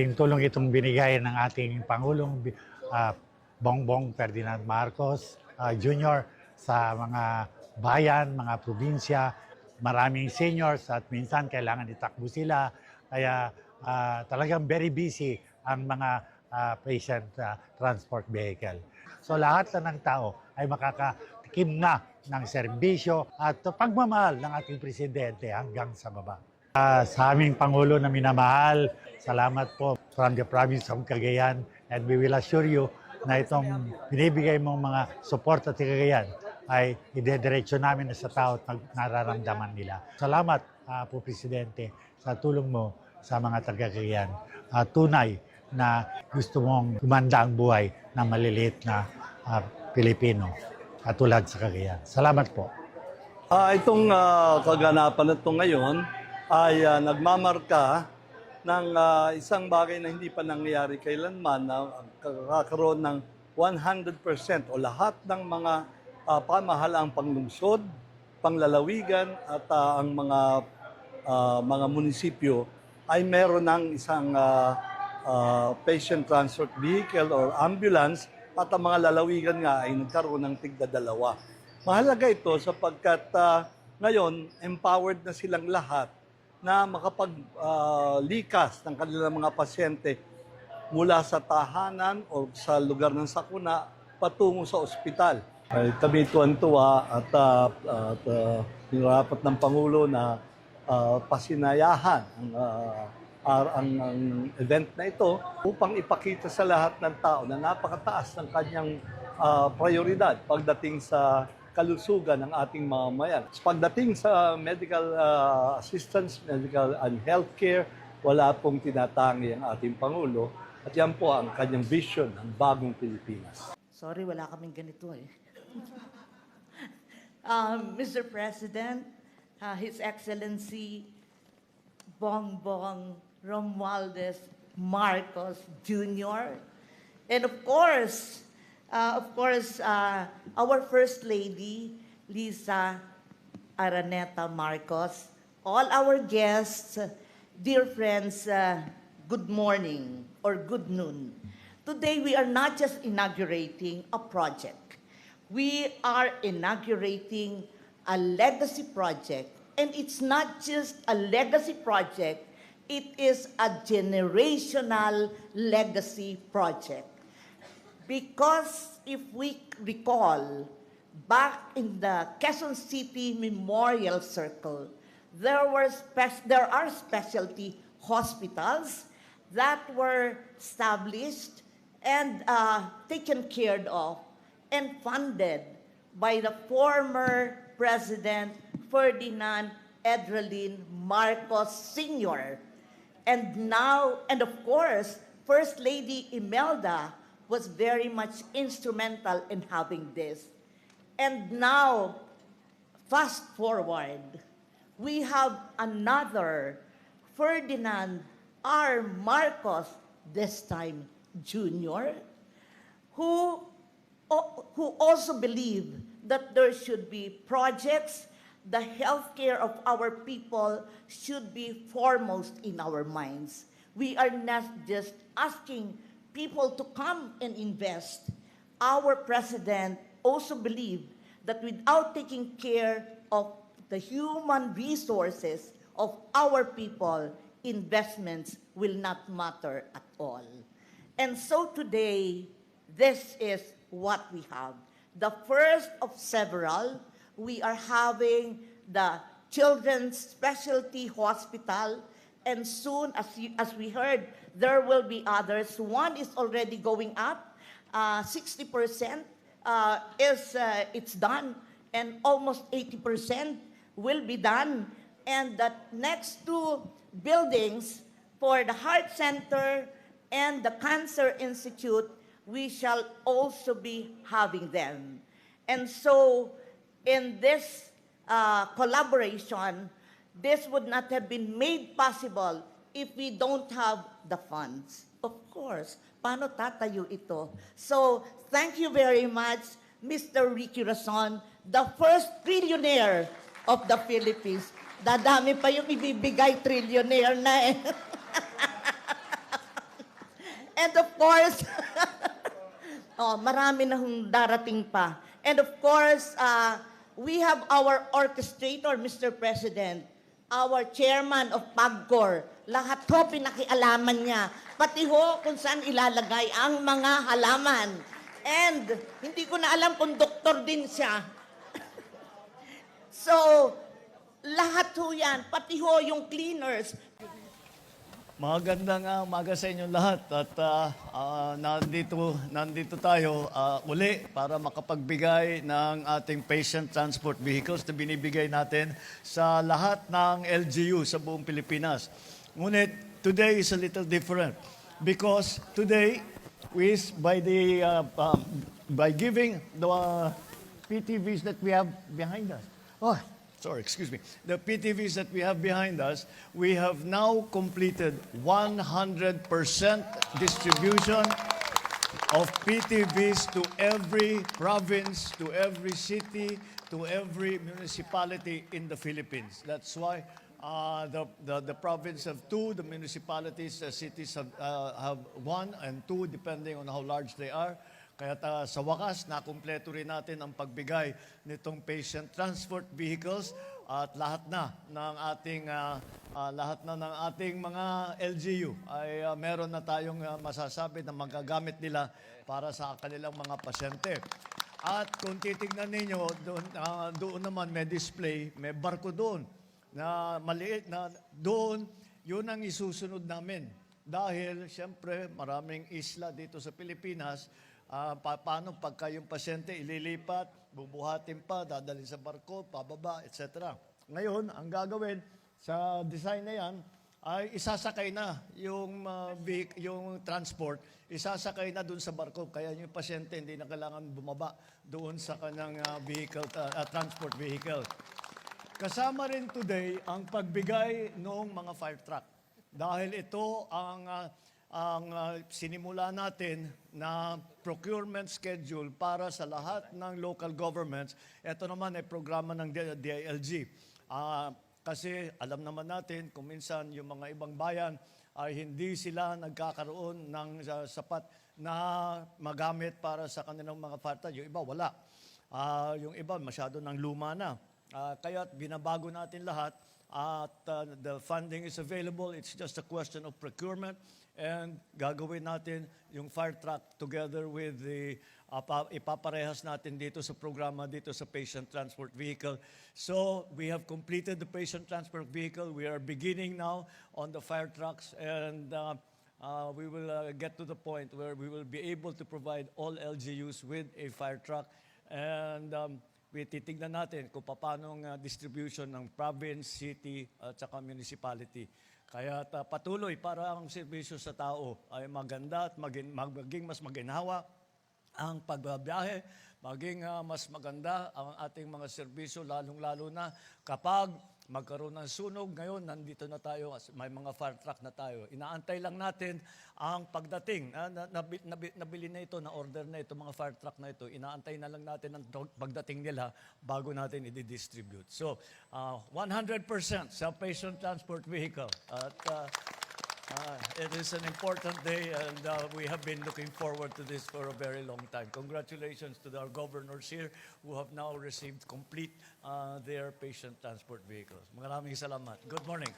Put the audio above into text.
Yung tulong itong binigay ng ating Pangulong Bongbong Ferdinand Marcos Jr. sa mga bayan, mga probinsya, maraming seniors at minsan kailangan itakbo sila. Kaya talagang very busy ang mga patient transport vehicle. So lahat na ng tao ay makakatikim na ng serbisyo at pagmamahal ng ating presidente hanggang sa baba. Sa aming Pangulo na minamahal, salamat po from the province of Cagayan, and we will assure you na itong binibigay mong mga support at Cagayan ay idediretso namin sa tao at nararamdaman nila. Salamat po Presidente sa tulong mo sa mga taga-Cagayan. Tunay na gusto mong gumanda ang buhay ng maliliit na Pilipino katulad sa Cagayan. Salamat po. Itong kaganapan na ito ngayon ay nagmamarka ng isang bagay na hindi pa nangyayari kailanman na kakaroon ng 100% o lahat ng mga pamahalaang panglungsod, panglalawigan at ang mga munisipyo ay meron ng isang patient transport vehicle or ambulance at ang mga lalawigan nga ay nagkaroon ng tigda-dalawa. Mahalaga ito sapagkat ngayon empowered na silang lahat na makapaglikas ng kanilang mga pasyente mula sa tahanan o sa lugar ng sakuna patungo sa ospital. Kami tuwan-tuwa at nirapat ng Pangulo na pasinayahan ang event na ito upang ipakita sa lahat ng tao na napakataas ng kanyang prioridad pagdating sa kalusugan ng ating mamamayan. Pagdating sa medical assistance, medical and healthcare, wala pong tinatangi ang ating Pangulo at yan po ang kanyang vision ng bagong Pilipinas. Sorry, wala kaming ganito eh. Mr. President, His Excellency Bongbong Romualdez Marcos Jr., and of course, our First Lady, Liza Araneta Marcos, all our guests, dear friends, good morning or good noon. Today, we are not just inaugurating a project. We are inaugurating a legacy project. And it's not just a legacy project, it is a generational legacy project. Because if we recall, back in the Quezon City Memorial Circle, there are specialty hospitals that were established and taken care of and funded by the former President Ferdinand Edralin Marcos Sr. And of course, First Lady Imelda was very much instrumental in having this. And now, fast forward, we have another Ferdinand R. Marcos, this time Jr., who also believed that there should be projects, the healthcare of our people should be foremost in our minds. We are not just asking people to come and invest. Our president also believed that without taking care of the human resources of our people, investments will not matter at all. And so today, this is what we have. The first of several, we are having the Children's Specialty Hospital, and soon, as we heard, there will be others. One is already going up, 60% it's done, and almost 80% will be done. And the next two buildings for the Heart Center and the Cancer Institute, we shall also be having them. And so, in this collaboration, this would not have been made possible if we don't have the funds. Of course, paano tatayo ito? So, thank you very much, Mr. Ricky Rason, the first trillionaire of the Philippines. Dadami pa yung ibibigay trillionaire na eh. And of course, oh, marami na hong darating pa. And of course, we have our orchestrator, Mr. President, our chairman of PAGCOR. Lahat ho pinakialaman niya. Pati ho kung saan ilalagay ang mga halaman. And hindi ko na alam kung doktor din siya. So, lahat ho yan, pati ho yung cleaners. Magandang umaga sa inyong lahat at nandito tayo uli para makapagbigay ng ating patient transport vehicles na binibigay natin sa lahat ng LGU sa buong Pilipinas. Ngunit today is a little different because today is by giving the PTVs that we have behind us. Oh, sorry, excuse me. The PTVs that we have behind us, we have now completed 100% distribution of PTVs to every province, to every city, to every municipality in the Philippines. That's why the province have 2, the municipalities, cities have 1 and 2, depending on how large they are. Kaya sa wakas, nakumpleto rin natin ang pagbigay nitong patient transport vehicles at lahat na ng ating mga LGU ay meron na tayong masasabi na magagamit nila para sa kanilang mga pasyente. At kung titingnan ninyo, doon naman may display, may barko doon na maliit na doon, yun ang isusunod namin. Dahil, siyempre, maraming isla dito sa Pilipinas. Paano pagka yung pasyente ililipat, bubuhatin pa, dadalhin sa barko, pababa, etc. Ngayon, ang gagawin sa design na yan ay isasakay na yung transport, isasakay na doon sa barko. Kaya yung pasyente hindi na kailangan bumaba doon sa kanyang transport vehicle. Kasama rin today ang pagbigay ng mga fire truck. Dahil ito ang sinimula natin na procurement schedule para sa lahat ng local governments. Ito naman ay programa ng DILG. Kasi alam naman natin kung minsan yung mga ibang bayan ay hindi sila nagkakaroon ng sapat na magamit para sa kanilang mga farta. Yung iba wala. Yung iba masyado ng luma na. Kaya binabago natin lahat at the funding is available. It's just a question of procurement. And gagawin natin yung fire truck together with the ipaparehas natin dito sa programa, dito sa patient transport vehicle. So we have completed the patient transport vehicle. We are beginning now on the fire trucks and we will get to the point where we will be able to provide all LGUs with a fire truck. And titignan natin kung paano ang distribution ng province, city at saka municipality. Kaya patuloy para ang serbisyo sa tao ay maganda at maging mas maginhawa ang pagbabiyahe, maging mas maganda ang ating mga serbisyo, lalong-lalo na kapag magkaroon ng sunog. Ngayon, nandito na tayo, may mga fire truck na tayo. Inaantay lang natin ang pagdating. Nabili na ito, na-order na ito, mga fire truck na ito. Inaantay na lang natin ang pagdating nila bago natin i-distribute. So, 100% sa patient transport vehicle. At it is an important day and we have been looking forward to this for a very long time. Congratulations to our governors here who have now received complete their patient transport vehicles. Maraming salamat. Good morning.